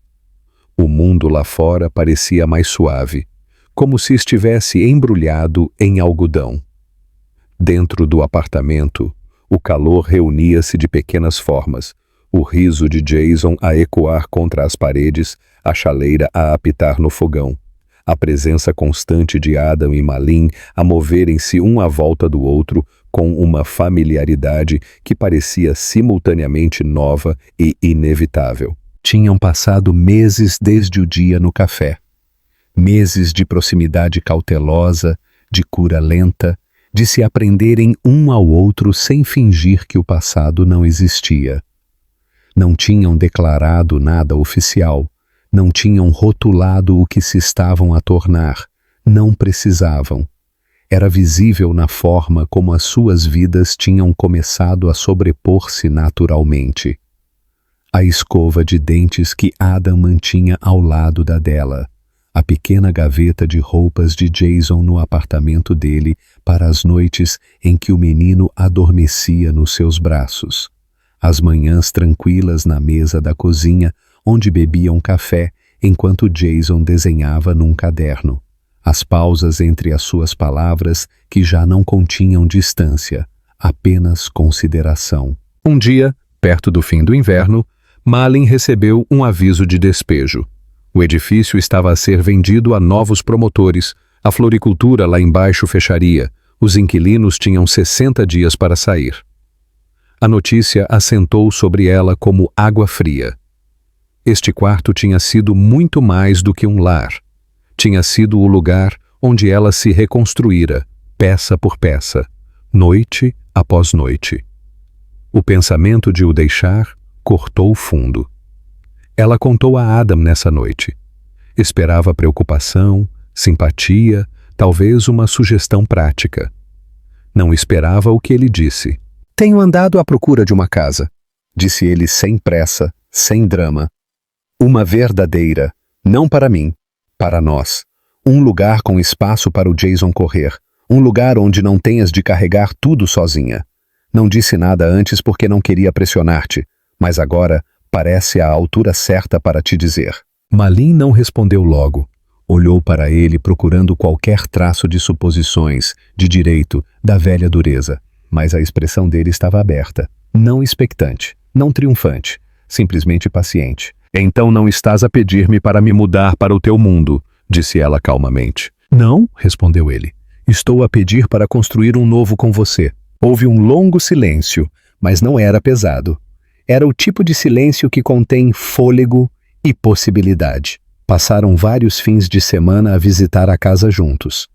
O mundo lá fora parecia mais suave, como se estivesse embrulhado em algodão. Dentro do apartamento, o calor reunia-se de pequenas formas, o riso de Jason a ecoar contra as paredes, a chaleira a apitar no fogão, a presença constante de Adam e Malin a moverem-se um à volta do outro, com uma familiaridade que parecia simultaneamente nova e inevitável. Tinham passado meses desde o dia no café. Meses de proximidade cautelosa, de cura lenta, de se aprenderem um ao outro sem fingir que o passado não existia. Não tinham declarado nada oficial, não tinham rotulado o que se estavam a tornar, não precisavam. Era visível na forma como as suas vidas tinham começado a sobrepor-se naturalmente. A escova de dentes que Adam mantinha ao lado da dela, a pequena gaveta de roupas de Jason no apartamento dele para as noites em que o menino adormecia nos seus braços, as manhãs tranquilas na mesa da cozinha onde bebiam café enquanto Jason desenhava num caderno, as pausas entre as suas palavras que já não continham distância, apenas consideração. Um dia, perto do fim do inverno, Malin recebeu um aviso de despejo. O edifício estava a ser vendido a novos promotores, a floricultura lá embaixo fecharia, os inquilinos tinham 60 dias para sair. A notícia assentou sobre ela como água fria. Este quarto tinha sido muito mais do que um lar. Tinha sido o lugar onde ela se reconstruíra, peça por peça, noite após noite. O pensamento de o deixar cortou fundo. Ela contou a Adam nessa noite. Esperava preocupação, simpatia, talvez uma sugestão prática. Não esperava o que ele disse. "Tenho andado à procura de uma casa", disse ele sem pressa, sem drama. "Uma verdadeira, não para mim, para nós. Um lugar com espaço para o Jason correr. Um lugar onde não tenhas de carregar tudo sozinha. Não disse nada antes porque não queria pressionar-te, mas agora parece a altura certa para te dizer." Malin não respondeu logo. Olhou para ele procurando qualquer traço de suposições, de direito, da velha dureza. Mas a expressão dele estava aberta. Não expectante, não triunfante, simplesmente paciente. "Então não estás a pedir-me para me mudar para o teu mundo", disse ela calmamente. "Não", respondeu ele. "Estou a pedir para construir um novo com você." Houve um longo silêncio, mas não era pesado. Era o tipo de silêncio que contém fôlego e possibilidade. Passaram vários fins de semana a visitar a casa juntos.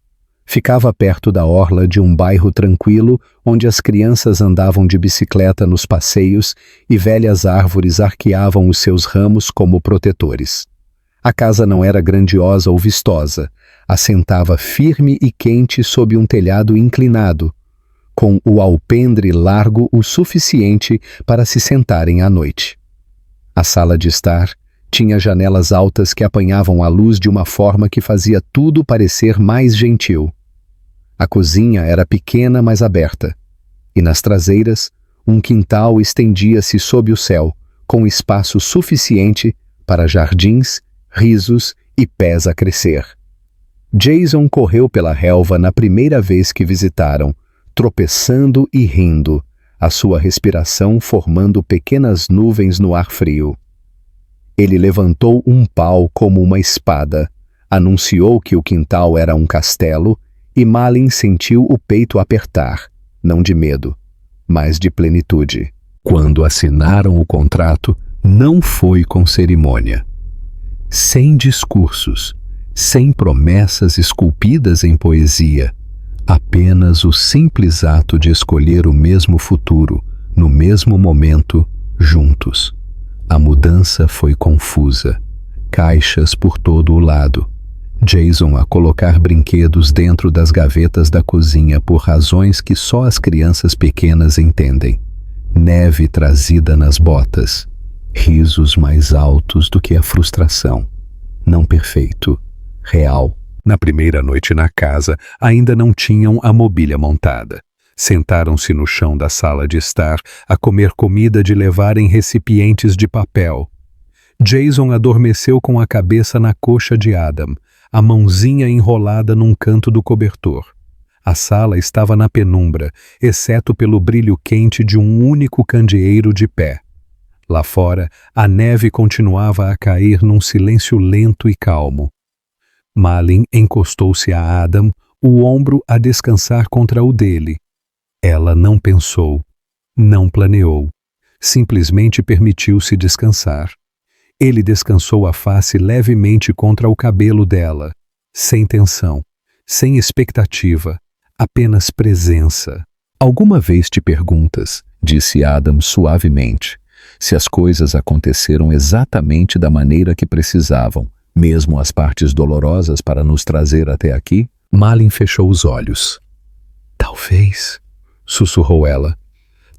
Ficava perto da orla de um bairro tranquilo onde as crianças andavam de bicicleta nos passeios e velhas árvores arqueavam os seus ramos como protetores. A casa não era grandiosa ou vistosa, assentava firme e quente sob um telhado inclinado, com o alpendre largo o suficiente para se sentarem à noite. A sala de estar tinha janelas altas que apanhavam a luz de uma forma que fazia tudo parecer mais gentil. A cozinha era pequena, mas aberta, e nas traseiras, um quintal estendia-se sob o céu, com espaço suficiente para jardins, risos e pés a crescer. Jason correu pela relva na primeira vez que visitaram, tropeçando e rindo, a sua respiração formando pequenas nuvens no ar frio. Ele levantou um pau como uma espada, anunciou que o quintal era um castelo e Malin sentiu o peito apertar, não de medo, mas de plenitude. Quando assinaram o contrato, não foi com cerimônia. Sem discursos, sem promessas esculpidas em poesia, apenas o simples ato de escolher o mesmo futuro, no mesmo momento, juntos. A mudança foi confusa. Caixas por todo o lado. Jason a colocar brinquedos dentro das gavetas da cozinha por razões que só as crianças pequenas entendem. Neve trazida nas botas. Risos mais altos do que a frustração. Não perfeito. Real. Na primeira noite na casa, ainda não tinham a mobília montada. Sentaram-se no chão da sala de estar a comer comida de levar em recipientes de papel. Jason adormeceu com a cabeça na coxa de Adam, a mãozinha enrolada num canto do cobertor. A sala estava na penumbra, exceto pelo brilho quente de um único candeeiro de pé. Lá fora, a neve continuava a cair num silêncio lento e calmo. Malin encostou-se a Adam, o ombro a descansar contra o dele. Ela não pensou, não planeou, simplesmente permitiu-se descansar. Ele descansou a face levemente contra o cabelo dela, sem tensão, sem expectativa, apenas presença. "Alguma vez te perguntas", disse Adam suavemente, se as coisas aconteceram exatamente da maneira que precisavam, mesmo as partes dolorosas para nos trazer até aqui? Malin fechou os olhos. Talvez, sussurrou ela.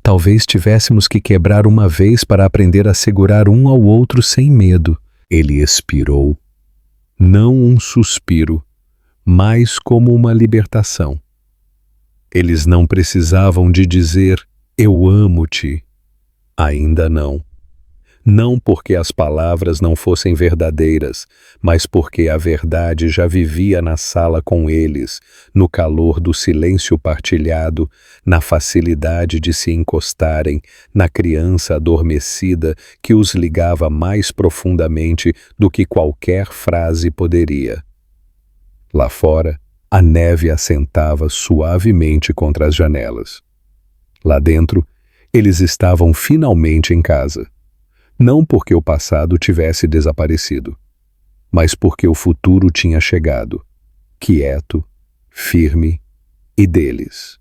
Talvez tivéssemos que quebrar uma vez para aprender a segurar um ao outro sem medo. Ele expirou. Não um suspiro, mas como uma libertação. Eles não precisavam de dizer, eu amo-te. Ainda não. Não porque as palavras não fossem verdadeiras, mas porque a verdade já vivia na sala com eles, no calor do silêncio partilhado, na facilidade de se encostarem, na criança adormecida que os ligava mais profundamente do que qualquer frase poderia. Lá fora, a neve assentava suavemente contra as janelas. Lá dentro, eles estavam finalmente em casa. Não porque o passado tivesse desaparecido, mas porque o futuro tinha chegado, quieto, firme e deles.